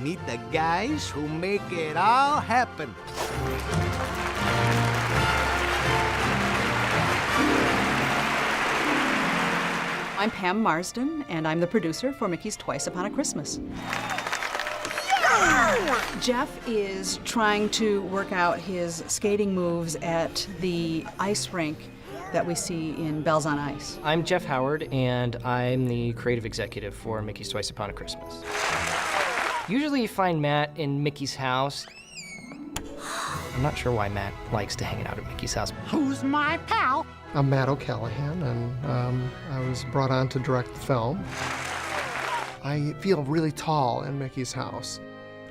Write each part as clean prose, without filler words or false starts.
meet the guys who make it all happen. I'm Pam Marsden, and I'm the producer for Mickey's Twice Upon a Christmas. Jeff is trying to work out his skating moves at the ice rink that we see in Bells on Ice. I'm Jeff Howard, and I'm the creative executive for Mickey's Twice Upon a Christmas. Usually you find Matt in Mickey's house. I'm not sure why Matt likes to hang out at Mickey's house. Who's my pal? I'm Matt O'Callahan, and I was brought on to direct the film. I feel really tall in Mickey's house.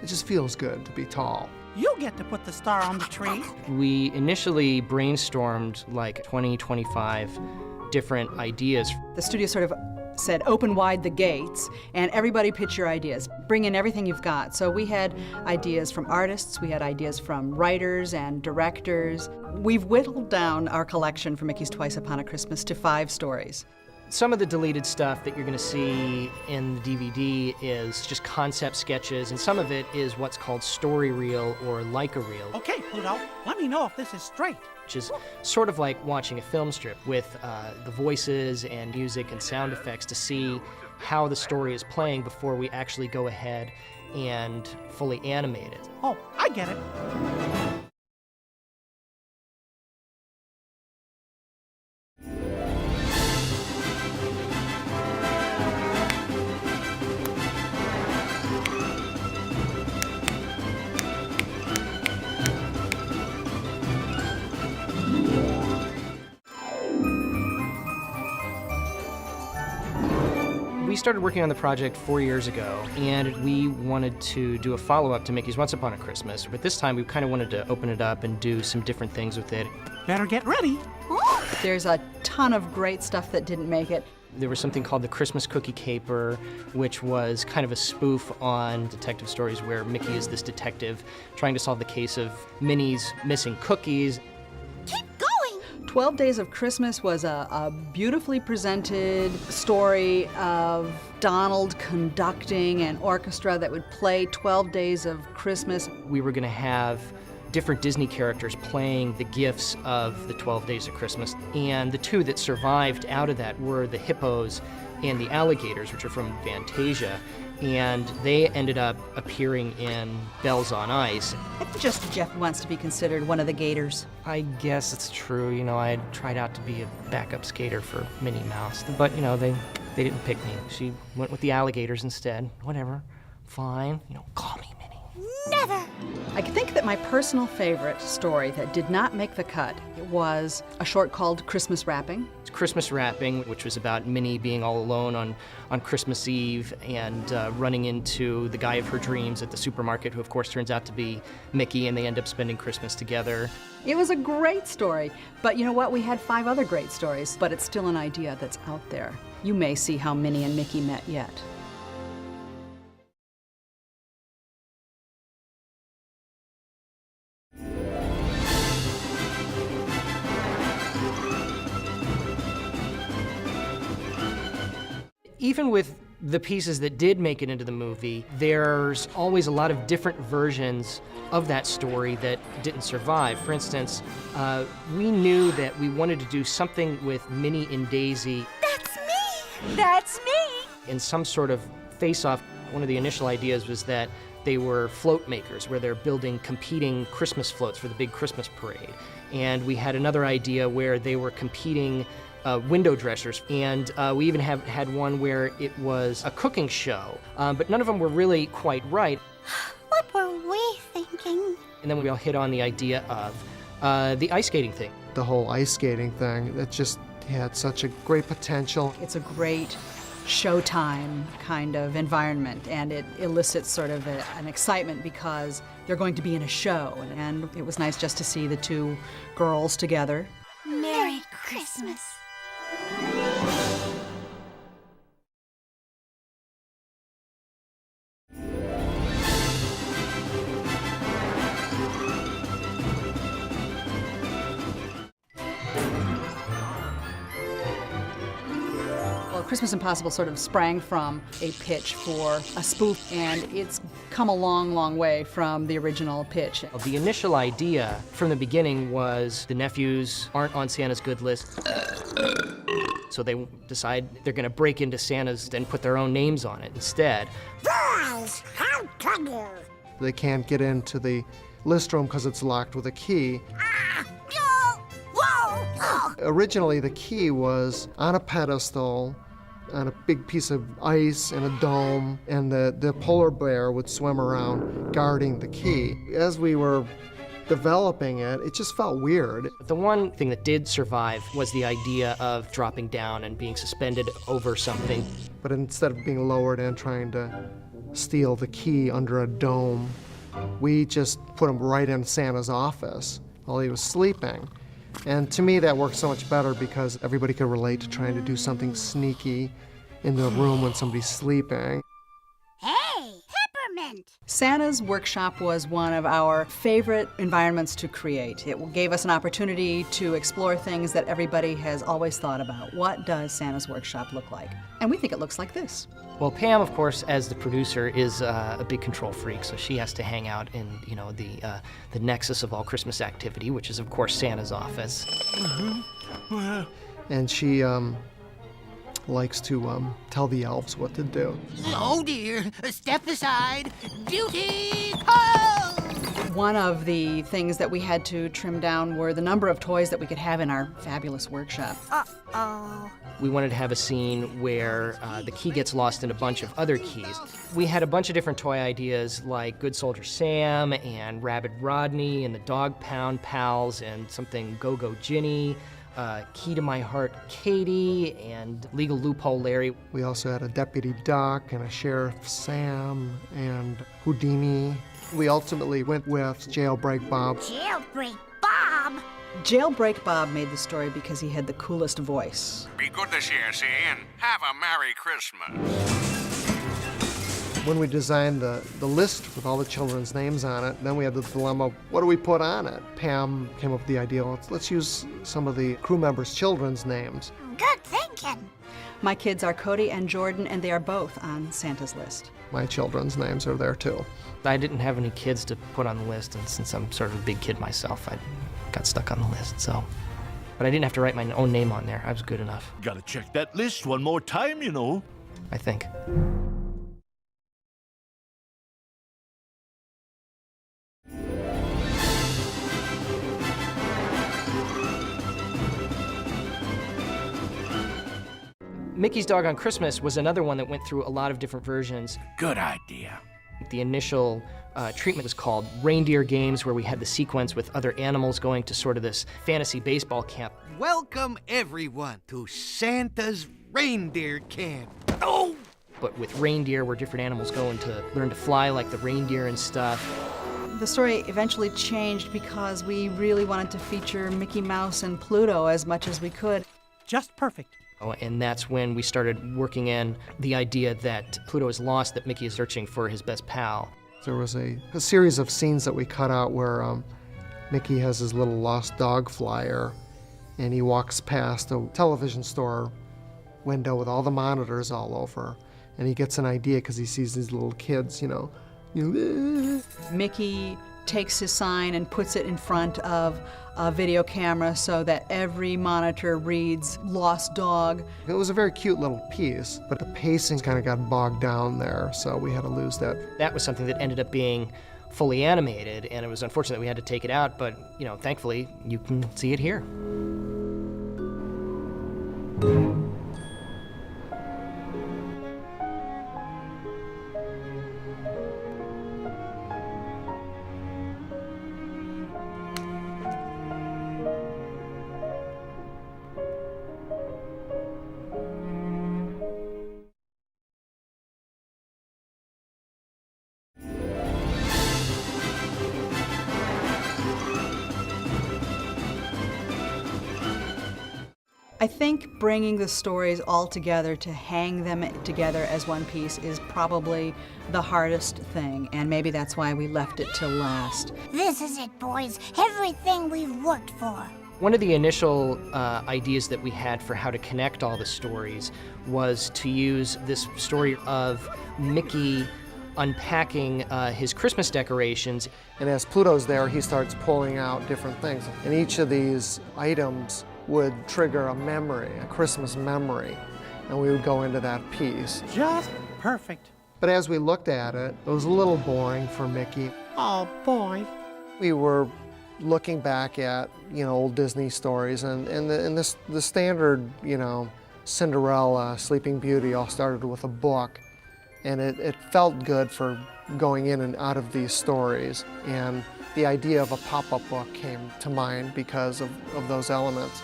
It just feels good to be tall. You get to put the star on the tree. We initially brainstormed like 20, 25 different ideas. The studio sort of said, open wide the gates, and everybody pitch your ideas. Bring in everything you've got. So we had ideas from artists, we had ideas from writers and directors. We've whittled down our collection for Mickey's Twice Upon a Christmas to 5 stories. Some of the deleted stuff that you're going to see in the DVD is just concept sketches, and some of it is what's called story reel or like-a-reel. Okay, Pluto, let me know if this is straight. Which is sort of like watching a film strip with the voices and music and sound effects to see how the story is playing before we actually go ahead and fully animate it. Oh, I get it. We started working on the project 4 years ago, and we wanted to do a follow-up to Mickey's Once Upon a Christmas, but this time we kind of wanted to open it up and do some different things with it. Better get ready. There's a ton of great stuff that didn't make it. There was something called the Christmas Cookie Caper, which was kind of a spoof on detective stories where Mickey is this detective trying to solve the case of Minnie's missing cookies. 12 Days of Christmas was a beautifully presented story of Donald conducting an orchestra that would play 12 Days of Christmas. We were going to have different Disney characters playing the gifts of the 12 Days of Christmas, and the two that survived out of that were the hippos and the alligators, which are from Fantasia, and they ended up appearing in Bells on Ice. I think just Jeff wants to be considered one of the Gators. I guess it's true. You know, I had tried out to be a backup skater for Minnie Mouse, but, you know, they didn't pick me. She went with the alligators instead. Whatever. Fine. You know, call me Minnie. Never! I think that my personal favorite story that did not make the cut was a short called Christmas Wrapping. Christmas Wrapping, which was about Minnie being all alone on Christmas Eve and running into the guy of her dreams at the supermarket, who of course turns out to be Mickey, and they end up spending Christmas together. It was a great story, but you know what? We had 5 other great stories, but it's still an idea that's out there. You may see how Minnie and Mickey met yet. Even with the pieces that did make it into the movie, there's always a lot of different versions of that story that didn't survive. For instance, we knew that we wanted to do something with Minnie and Daisy. That's me! That's me! In some sort of face-off. One of the initial ideas was that they were float makers, where they're building competing Christmas floats for the big Christmas parade. And we had another idea where they were competing window dressers, and we even had one where it was a cooking show, but none of them were really quite right. What were we thinking? And then we all hit on the idea of the ice skating thing. The whole ice skating thing, that just had such a great potential. It's a great Showtime kind of environment, and it elicits sort of an excitement because they're going to be in a show, and it was nice just to see the 2 girls together. Merry Christmas. Christmas Impossible sort of sprang from a pitch for a spoof, and it's come a long, long way from the original pitch. The initial idea from the beginning was the nephews aren't on Santa's good list, so they decide they're going to break into Santa's and put their own names on it instead. Boys, how can you? They can't get into the list room because it's locked with a key. Whoa! Originally, the key was on a pedestal, on a big piece of ice in a dome, and the polar bear would swim around guarding the key. As we were developing it, it just felt weird. The one thing that did survive was the idea of dropping down and being suspended over something. But instead of being lowered and trying to steal the key under a dome, we just put him right in Santa's office while he was sleeping. And to me, that worked so much better because everybody could relate to trying to do something sneaky in the room when somebody's sleeping. Hey, peppermint! Santa's workshop was one of our favorite environments to create. It gave us an opportunity to explore things that everybody has always thought about. What does Santa's workshop look like? And we think it looks like this. Well, Pam, of course, as the producer, is a big control freak, so she has to hang out in, the nexus of all Christmas activity, which is, of course, Santa's office. And she likes to tell the elves what to do. Oh dear, step aside. Duty call! One of the things that we had to trim down were the number of toys that we could have in our fabulous workshop. Uh-oh. We wanted to have a scene where the key gets lost in a bunch of other keys. We had a bunch of different toy ideas like Good Soldier Sam and Rabbit Rodney and the Dog Pound Pals and something Go-Go Ginny, Key to My Heart Katie, and Legal Loophole Larry. We also had a Deputy Duck and a Sheriff Sam and Houdini. We ultimately went with Jailbreak Bob. Jailbreak Bob! Jailbreak Bob made the story because he had the coolest voice. Be good this year, see, and have a Merry Christmas. When we designed the list with all the children's names on it, then we had the dilemma, what do we put on it? Pam came up with the idea, let's use some of the crew members' children's names. Good thinking. My kids are Cody and Jordan, and they are both on Santa's list. My children's names are there too. I didn't have any kids to put on the list, and since I'm sort of a big kid myself, I got stuck on the list, so. But I didn't have to write my own name on there. I was good enough, Gotta check that list one more time, you know. I think. Mickey's Dog on Christmas was another one that went through a lot of different versions. Good idea. The initial treatment was called Reindeer Games, where we had the sequence with other animals going to sort of this fantasy baseball camp. Welcome everyone to Santa's reindeer camp. Oh! But with reindeer, where different animals going to learn to fly like the reindeer and stuff. The story eventually changed because we really wanted to feature Mickey Mouse and Pluto as much as we could. Just perfect. And that's when we started working in the idea that Pluto is lost, that Mickey is searching for his best pal. There was a series of scenes that we cut out where Mickey has his little lost dog flyer, and he walks past a television store window with all the monitors all over, and he gets an idea because he sees these little kids, Mickey takes his sign and puts it in front of a video camera so that every monitor reads Lost Dog. It was a very cute little piece, but the pacing kind of got bogged down there, so we had to lose that. That was something that ended up being fully animated, and it was unfortunate that we had to take it out, but thankfully you can see it here. I think bringing the stories all together to hang them together as one piece is probably the hardest thing, and maybe that's why we left it till last. This is it, boys. Everything we've worked for. One of the initial ideas that we had for how to connect all the stories was to use this story of Mickey unpacking his Christmas decorations. And as Pluto's there, he starts pulling out different things. And each of these items would trigger a memory, a Christmas memory. And we would go into that piece. Just perfect. But as we looked at it, it was a little boring for Mickey. Oh, boy. We were looking back at, old Disney stories, and the standard, Cinderella, Sleeping Beauty all started with a book. And it felt good for going in and out of these stories. And the idea of a pop-up book came to mind because of those elements.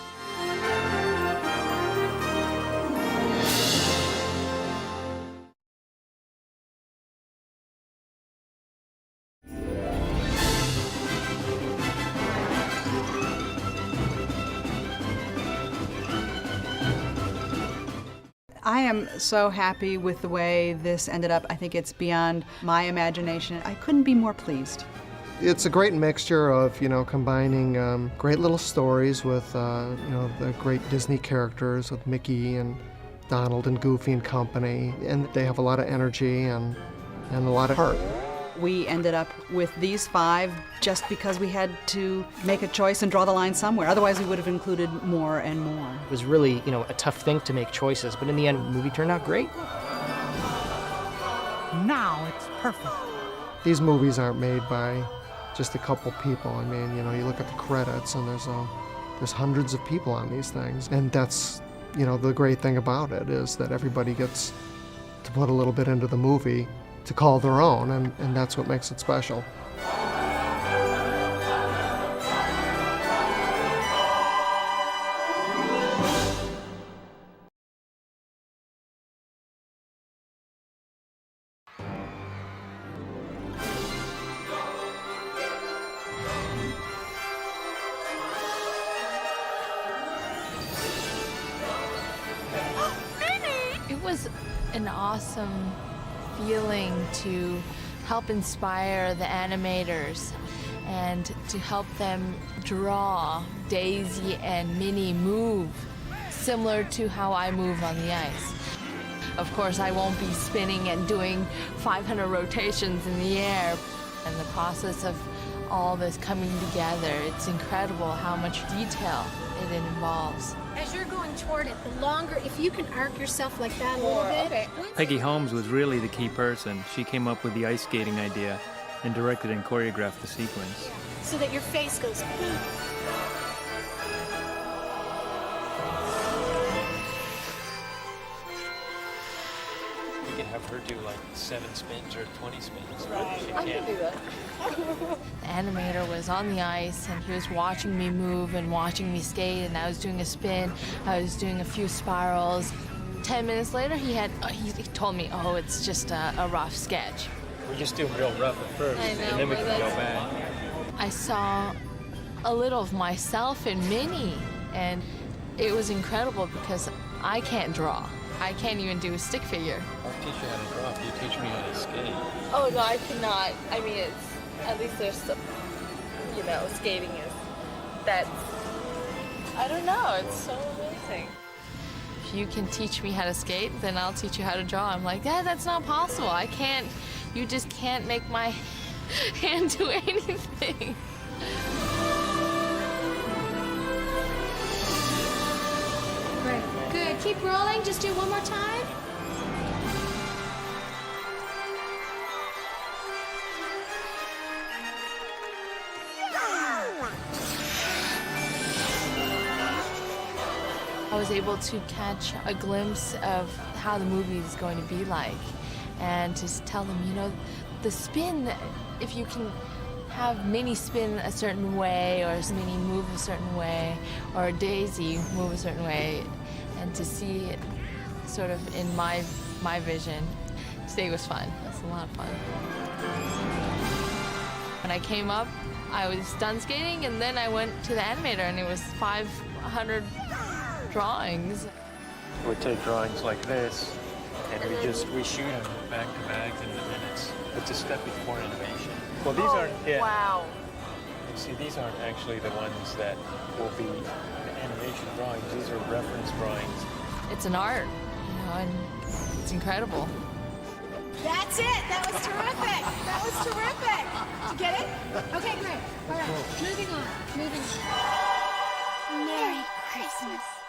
I am so happy with the way this ended up. I think it's beyond my imagination. I couldn't be more pleased. It's a great mixture of, combining great little stories with, the great Disney characters with Mickey and Donald and Goofy and company. And they have a lot of energy and a lot of heart. We ended up with these 5 just because we had to make a choice and draw the line somewhere. Otherwise, we would have included more and more. It was really, a tough thing to make choices, but in the end, the movie turned out great. Now it's perfect. These movies aren't made by just a couple people. I mean, you look at the credits and there's hundreds of people on these things. And that's, the great thing about it is that everybody gets to put a little bit into the movie to call their own, and that's what makes it special. It was an awesome feeling to help inspire the animators and to help them draw Daisy and Minnie move similar to how I move on the ice. Of course, I won't be spinning and doing 500 rotations in the air. And the process of all this coming together, it's incredible how much detail it involves. As you're going toward it, the longer, if you can arc yourself like that a little bit. Okay. Peggy Holmes was really the key person. She came up with the ice skating idea and directed and choreographed the sequence. So that your face goes pink. We can have her do like 7 spins or 20 spins. Right. I can do that. The animator was on the ice and he was watching me move and watching me skate, and I was doing a spin, I was doing a few spirals. 10 minutes later he told me, oh, it's just a rough sketch. We just do real rough at first, and then we can go back. I saw a little of myself in Minnie, and it was incredible because I can't draw. I can't even do a stick figure. I'll teach you how to draw if you teach me how to skate. Oh, no, I cannot. I mean, at least there's some, skating I don't know, it's so amazing. If you can teach me how to skate, then I'll teach you how to draw. I'm like, that's not possible. You just can't make my hand do anything. Great. Good. Keep rolling. Just do one more time. I was able to catch a glimpse of how the movie is going to be like, and just tell them, the spin, if you can have Minnie spin a certain way, or Minnie move a certain way, or Daisy move a certain way, and to see it sort of in my vision. Today was fun. It was a lot of fun. When I came up, I was done skating, and then I went to the animator, and it was 500 drawings. We take drawings like this, and we shoot them back to back, and then it's a step before animation. Well, these aren't yet. Wow. You see, these aren't actually the ones that will be the animation drawings. These are reference drawings. It's an art, and it's incredible. That's it. That was terrific. That was terrific. Did you get it? Okay, great. All right. Moving on. Moving on. Merry Christmas.